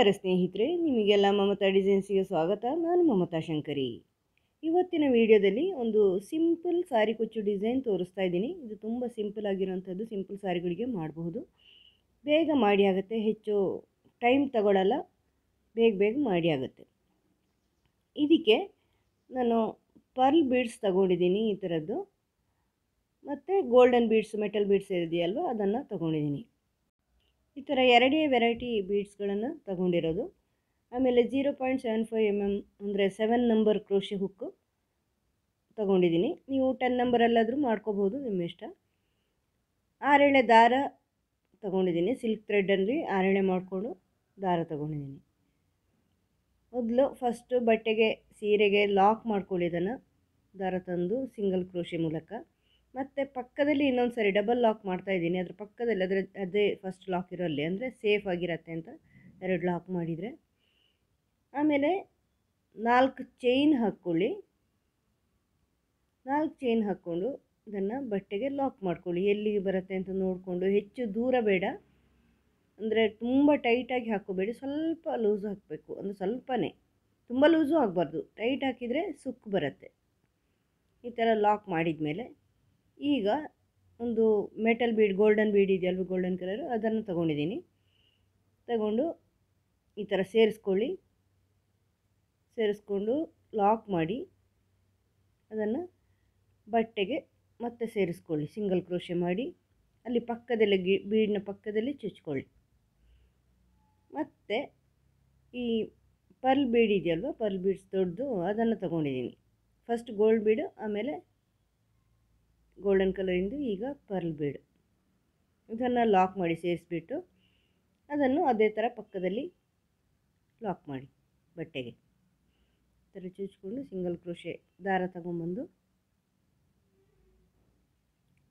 ನಮಸ್ಕಾರ ಸ್ನೇಹಿತರೆ, ನಿಮಗೆಲ್ಲ ಮಮತಾ ಡಿಸೈನ್ಸ್ಗೆ ಸ್ವಾಗತ. ನಾನು ಮಮತಾ ಶಂಕರಿ. ಇವತ್ತಿನ ವಿಡಿಯೋದಲ್ಲಿ ಒಂದು ಸಿಂಪಲ್ ಸಾರಿ ಕುಚ್ಚು ಡಿಸೈನ್ ತೋರಿಸ್ತಾ ಇದ್ದೀನಿ. ಇದು ತುಂಬ ಸಿಂಪಲ್ ಆಗಿರೋಂಥದ್ದು. ಸಿಂಪಲ್ ಸಾರಿಗಳಿಗೆ ಮಾಡಬಹುದು, ಬೇಗ ಮಾಡಿ ಆಗುತ್ತೆ, ಹೆಚ್ಚು ಟೈಮ್ ತಗೊಳ್ಳಲ್ಲ, ಬೇಗ ಮಾಡಿ ಆಗುತ್ತೆ. ಇದಕ್ಕೆ ನಾನು ಪರ್ಲ್ ಬೀಡ್ಸ್ ತಗೊಂಡಿದ್ದೀನಿ ಈ ಥರದ್ದು, ಮತ್ತು ಗೋಲ್ಡನ್ ಬೀಡ್ಸ್, ಮೆಟಲ್ ಬೀಡ್ಸ್ ಇದೆಯಲ್ವ ಅದನ್ನು ತಗೊಂಡಿದ್ದೀನಿ. ಈ ಥರ ಎರಡೇ ವೆರೈಟಿ ಬೀಡ್ಸ್ಗಳನ್ನು ತಗೊಂಡಿರೋದು. ಆಮೇಲೆ 0.75 mm ಅಂದರೆ 7 ನಂಬರ್ ಕ್ರೋಶೆ ಹುಕ್ಕು ತಗೊಂಡಿದ್ದೀನಿ. ನೀವು 10 ನಂಬರಲ್ಲಾದರೂ ಮಾಡ್ಕೋಬೋದು, ನಿಮ್ಮ ಇಷ್ಟ. 6 ಎಳೆ ದಾರ ತಗೊಂಡಿದ್ದೀನಿ. ಸಿಲ್ಕ್ ಥ್ರೆಡ್ಡಲ್ಲಿ 6 ಎಳೆ ಮಾಡಿಕೊಂಡು ದಾರ ತಗೊಂಡಿದ್ದೀನಿ. ಮೊದಲು ಫಸ್ಟು ಬಟ್ಟೆಗೆ, ಸೀರೆಗೆ ಲಾಕ್ ಮಾಡ್ಕೊಳ್ಳಿ. ಇದನ್ನು ದಾರ ತಂದು ಸಿಂಗಲ್ ಕ್ರೋಶೆ ಮೂಲಕ, ಮತ್ತು ಪಕ್ಕದಲ್ಲಿ ಇನ್ನೊಂದು ಸರಿ ಡಬಲ್ ಲಾಕ್ ಮಾಡ್ತಾಯಿದ್ದೀನಿ. ಅದ್ರ ಪಕ್ಕದಲ್ಲಿ ಅದೇ ಫಸ್ಟ್ ಲಾಕ್ ಇರೋಲ್ಲಿ, ಅಂದರೆ ಸೇಫ್ ಆಗಿರತ್ತೆ ಅಂತ 2 ಲಾಕ್ ಮಾಡಿದರೆ. ಆಮೇಲೆ 4 ಚೈನ್ ಹಾಕ್ಕೊಳ್ಳಿ. 4 ಚೈನ್ ಹಾಕ್ಕೊಂಡು ಇದನ್ನು ಬಟ್ಟೆಗೆ ಲಾಕ್ ಮಾಡ್ಕೊಳ್ಳಿ. ಎಲ್ಲಿಗೆ ಬರುತ್ತೆ ಅಂತ ನೋಡಿಕೊಂಡು, ಹೆಚ್ಚು ದೂರ ಬೇಡ, ಅಂದರೆ ತುಂಬ ಟೈಟಾಗಿ ಹಾಕ್ಕೋಬೇಡಿ, ಸ್ವಲ್ಪ ಲೂಸ್ ಹಾಕಬೇಕು. ಅಂದರೆ ಸ್ವಲ್ಪನೇ, ತುಂಬ ಲೂಸು ಆಗಬಾರ್ದು. ಟೈಟ್ ಹಾಕಿದರೆ ಸುಕ್ಕು ಬರುತ್ತೆ. ಈ ಥರ ಲಾಕ್ ಮಾಡಿದ ಮೇಲೆ ಈಗ ಒಂದು ಮೆಟಲ್ ಬೀಡ್, ಗೋಲ್ಡನ್ ಬೀಡ್ ಇದೆಯಲ್ವ, ಗೋಲ್ಡನ್ ಕಲರು, ಅದನ್ನು ತಗೊಂಡಿದ್ದೀನಿ. ತಗೊಂಡು ಈ ಥರ ಸೇರಿಸ್ಕೊಂಡು ಲಾಕ್ ಮಾಡಿ ಅದನ್ನು ಬಟ್ಟೆಗೆ ಮತ್ತೆ ಸೇರಿಸ್ಕೊಳ್ಳಿ. ಸಿಂಗಲ್ ಕ್ರೋಶೆ ಮಾಡಿ ಅಲ್ಲಿ ಪಕ್ಕದಲ್ಲಿ ಬೀಡ್ನ ಪಕ್ಕದಲ್ಲಿ ಚುಚ್ಕೊಳ್ಳಿ. ಮತ್ತು ಈ ಪರ್ಲ್ ಬೀಡ್ ಇದೆಯಲ್ವ, ಪರ್ಲ್ ಬೀಡ್ಸ್ ದೊಡ್ಡದು, ಅದನ್ನು ತಗೊಂಡಿದ್ದೀನಿ. ಫಸ್ಟ್ ಗೋಲ್ಡ್ ಬೀಡು, ಆಮೇಲೆ ಗೋಲ್ಡನ್ ಕಲರಿಂದು ಈಗ ಪರ್ಲ್ ಬೀಡು. ಇದನ್ನು ಲಾಕ್ ಮಾಡಿ ಸೇರಿಸ್ಬಿಟ್ಟು ಅದನ್ನು ಅದೇ ಥರ ಪಕ್ಕದಲ್ಲಿ ಲಾಕ್ ಮಾಡಿ ಬಟ್ಟೆಗೆ. ಈ ಥರ ಚುಚ್ಕೊಂಡು ಸಿಂಗಲ್ ಕ್ರೋಶೆ ದಾರ ತಗೊಂಬಂದು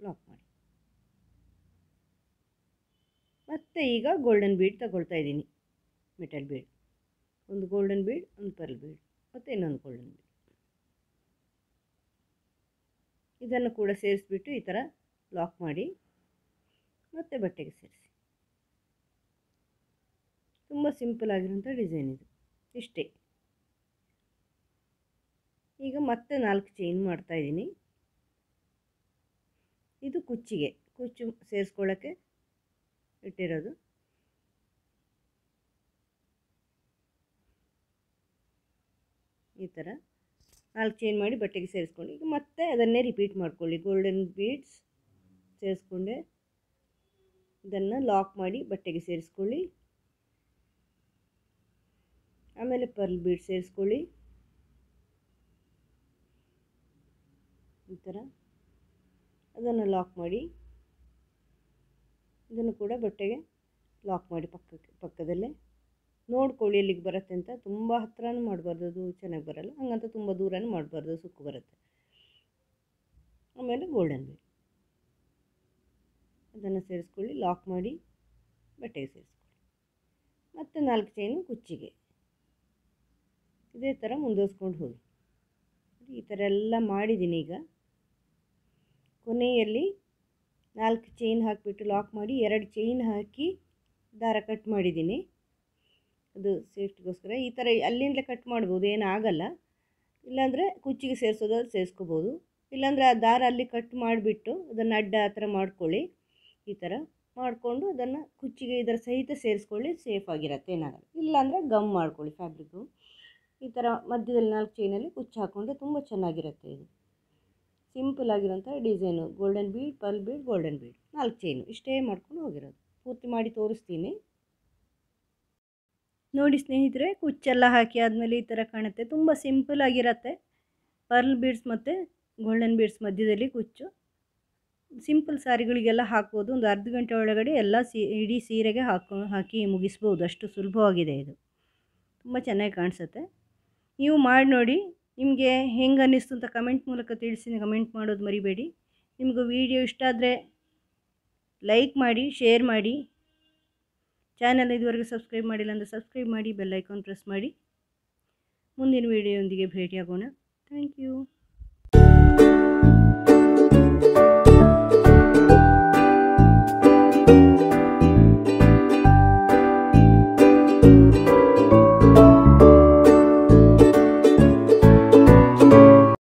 ಲಾಕ್ ಮಾಡಿ. ಮತ್ತು ಈಗ ಗೋಲ್ಡನ್ ಬೀಡ್ ತಗೊಳ್ತಾ ಇದ್ದೀನಿ. ಮೆಟಲ್ ಬೀಡ್, ಒಂದು ಗೋಲ್ಡನ್ ಬೀಡ್, ಒಂದು ಪರ್ಲ್ ಬೀಡ್, ಮತ್ತು ಇನ್ನೊಂದು ಗೋಲ್ಡನ್ ಬೀಡ್. ಇದನ್ನು ಕೂಡ ಸೇರಿಸ್ಬಿಟ್ಟು ಈ ಥರ ಲಾಕ್ ಮಾಡಿ ಮತ್ತೆ ಬಟ್ಟೆಗೆ ಸೇರಿಸಿ. ತುಂಬ ಸಿಂಪಲ್ ಆಗಿರೋಂಥ ಡಿಸೈನ್ ಇದು, ಇಷ್ಟೇ. ಈಗ ಮತ್ತೆ 4 ಚೈನ್ ಮಾಡ್ತಾಯಿದ್ದೀನಿ. ಇದು ಕುಚ್ಚು ಸೇರಿಸ್ಕೊಳ್ಳೋಕ್ಕೆ ಇಟ್ಟಿರೋದು. ಈ ಥರ 4 ಚೈನ್ ಮಾಡಿ ಬಟ್ಟೆಗೆ ಸೇರಿಸ್ಕೊಂಡು ಈಗ ಮತ್ತೆ ಅದನ್ನೇ ರಿಪೀಟ್ ಮಾಡ್ಕೊಳ್ಳಿ. ಗೋಲ್ಡನ್ ಬೀಡ್ಸ್ ಸೇರಿಸ್ಕೊಂಡೆ, ಇದನ್ನು ಲಾಕ್ ಮಾಡಿ ಬಟ್ಟೆಗೆ ಸೇರಿಸ್ಕೊಳ್ಳಿ. ಆಮೇಲೆ ಪರ್ಲ್ ಬೀಡ್ ಸೇರಿಸ್ಕೊಳ್ಳಿ. ಈ ಥರ ಅದನ್ನು ಲಾಕ್ ಮಾಡಿ ಇದನ್ನು ಕೂಡ ಬಟ್ಟೆಗೆ ಲಾಕ್ ಮಾಡಿ ಪಕ್ಕದಲ್ಲೇ ನೋಡ್ಕೊಳ್ಳಿ ಎಲ್ಲಿಗೆ ಬರುತ್ತೆ ಅಂತ. ತುಂಬ ಹತ್ರನೂ ಮಾಡಬಾರ್ದು, ಅದು ಚೆನ್ನಾಗಿ ಬರಲ್ಲ. ಹಂಗಂತ ತುಂಬ ದೂರನೂ ಮಾಡಬಾರ್ದು, ಸುಕ್ಕು ಬರುತ್ತೆ. ಆಮೇಲೆ ಗೋಲ್ಡನ್ ಬೀಡ್ ಅದನ್ನು ಸೇರಿಸ್ಕೊಳ್ಳಿ, ಲಾಕ್ ಮಾಡಿ ಬಟ್ಟೆಗೆ ಸೇರಿಸ್ಕೊಳ್ಳಿ. ಮತ್ತು 4 ಚೈನು ಕುಚ್ಚಿಗೆ ಇದೇ ಥರ ಮುಂದುವರಿಸ್ಕೊಂಡು ಹೋಗಿ. ಈ ಥರ ಎಲ್ಲ ಮಾಡಿದ್ದೀನಿ. ಈಗ ಕೊನೆಯಲ್ಲಿ 4 ಚೈನ್ ಹಾಕಿಬಿಟ್ಟು ಲಾಕ್ ಮಾಡಿ 2 ಚೈನ್ ಹಾಕಿ ದಾರ ಕಟ್ ಮಾಡಿದ್ದೀನಿ. ಅದು ಸೇಫ್ಟಿಗೋಸ್ಕರ. ಈ ಥರ ಅಲ್ಲಿಂದಲೇ ಕಟ್ ಮಾಡ್ಬೋದು, ಏನಾಗಲ್ಲ. ಇಲ್ಲಾಂದರೆ ಕುಚ್ಚಿಗೆ ಸೇರಿಸೋದಾದ್ರೆ ಸೇರಿಸ್ಕೋಬೋದು. ಇಲ್ಲಾಂದರೆ ಆ ದಾರ ಅಲ್ಲಿ ಕಟ್ ಮಾಡಿಬಿಟ್ಟು ಅದನ್ನು ಅಡ್ಡ ಆ ಥರ ಮಾಡ್ಕೊಳ್ಳಿ. ಈ ಥರ ಮಾಡಿಕೊಂಡು ಅದನ್ನು ಕುಚ್ಚಿಗೆ ಇದರ ಸಹಿತ ಸೇರಿಸ್ಕೊಳ್ಳಿ, ಸೇಫಾಗಿರುತ್ತೆ, ಏನಾಗಲ್ಲ. ಇಲ್ಲಾಂದರೆ ಗಮ್ ಮಾಡ್ಕೊಳ್ಳಿ, ಫ್ಯಾಬ್ರಿಕ್ಕು. ಈ ಥರ ಮಧ್ಯದಲ್ಲಿ 4 ಚೈನಲ್ಲಿ ಕುಚ್ಚು ಹಾಕ್ಕೊಂಡ್ರೆ ತುಂಬ ಚೆನ್ನಾಗಿರುತ್ತೆ. ಇದು ಸಿಂಪಲ್ ಆಗಿರೋಂಥ design. Golden bead, pearl bead, golden bead, 4 chain, ಇಷ್ಟೇ ಮಾಡ್ಕೊಂಡು ಹೋಗಿರೋದು. ಪೂರ್ತಿ ಮಾಡಿ ತೋರಿಸ್ತೀನಿ ನೋಡಿ ಸ್ನೇಹಿತರೆ. ಕುಚ್ಚೆಲ್ಲ ಹಾಕಿ ಆದಮೇಲೆ ಈ ಥರ ಕಾಣುತ್ತೆ. ತುಂಬ ಸಿಂಪಲ್ ಆಗಿರುತ್ತೆ. ಪರ್ಲ್ ಬೀಡ್ಸ್ ಮತ್ತು ಗೋಲ್ಡನ್ ಬೀಡ್ಸ್ ಮಧ್ಯದಲ್ಲಿ ಕುಚ್ಚು. ಸಿಂಪಲ್ ಸಾರಿಗಳಿಗೆಲ್ಲ ಹಾಕ್ಬೋದು. ಒಂದು ಅರ್ಧ ಗಂಟೆ ಒಳಗಡೆ ಎಲ್ಲ ಇಡೀ ಸೀರೆಗೆ ಹಾಕಿ ಮುಗಿಸ್ಬೋದು. ಅಷ್ಟು ಸುಲಭವಾಗಿದೆ ಇದು. ತುಂಬ ಚೆನ್ನಾಗಿ ಕಾಣಿಸುತ್ತೆ. ನೀವು ಮಾಡಿ ನೋಡಿ, ನಿಮಗೆ ಹೆಂಗೆ ಅನ್ನಿಸ್ತು ಅಂತ ಕಮೆಂಟ್ ಮೂಲಕ ತಿಳಿಸಿ. ಕಮೆಂಟ್ ಮಾಡೋದು ಮರಿಬೇಡಿ. ನಿಮಗೂ ವಿಡಿಯೋ ಇಷ್ಟ ಆದರೆ ಲೈಕ್ ಮಾಡಿ, ಶೇರ್ ಮಾಡಿ. ಚಾನಲ್ ಇದುವರೆಗೂ ಸಬ್ಸ್ಕ್ರೈಬ್ ಮಾಡಿಲ್ಲ ಅಂದರೆ ಸಬ್ಸ್ಕ್ರೈಬ್ ಮಾಡಿ, ಬೆಲ್ ಐಕಾನ್ ಪ್ರೆಸ್ ಮಾಡಿ. ಮುಂದಿನ ವಿಡಿಯೋದೊಂದಿಗೆ ಭೇಟಿಯಾಗೋಣ. Thank you.